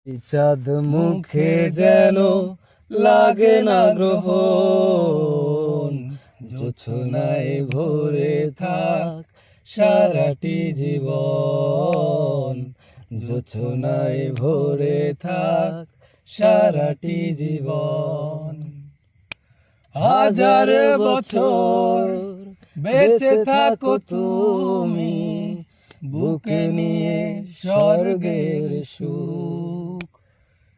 চাঁদ মুখে যেন লাগে না গ্রহণ, জোছনায় ভরে থাক সারাটি জীবন, জোছনায় ভরে থাক সারাটি জীবন। হাজার বছর বেঁচে থাকো তুমি, বুকে নিয়ে স্বর্গের সুখ,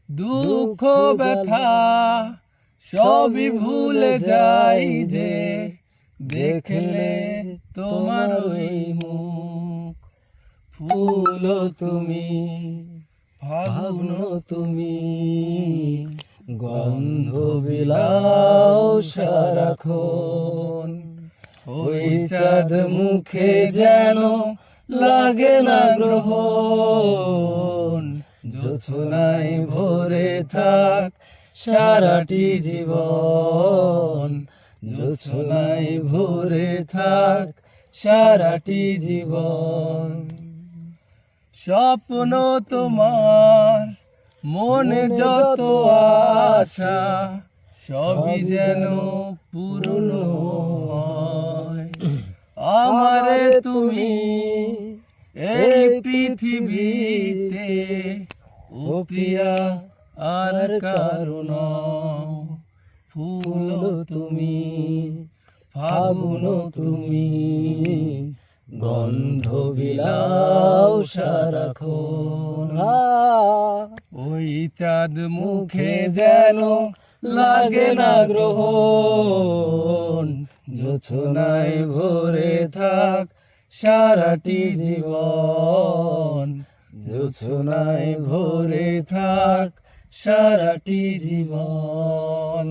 দুঃখ ব্যথা সবই ভুলে যাই যে দেখলে তোমার ওই মুখ। ফুল তুমি, ফাগুন তুমি, গন্ধ বিলাও সারাক্ষণ, ওই চাঁদ মুখে যেন লাগে না গ্রহণ, জোছনায় ভরে থাক সারাটি জীবন, জোছনায় ভরে থাক সারাটি জীবন। স্বপ্ন তোমার মনে যত আশা, সবই যেন পূর্ণ হয়। আমারে তুমি এই পৃথিবীতে ও প্রিয়া আর কারণ। ফুল তুমি, ফাগুন তুমি, গন্ধ বিলাও সারাক্ষণ, ওই চাঁদ মুখে যেন লাগে না গ্রহণ, জোছনায় ভরে থাক সারাটি জীবন, জোছনায় ভরে থাক সারাটি জীবন।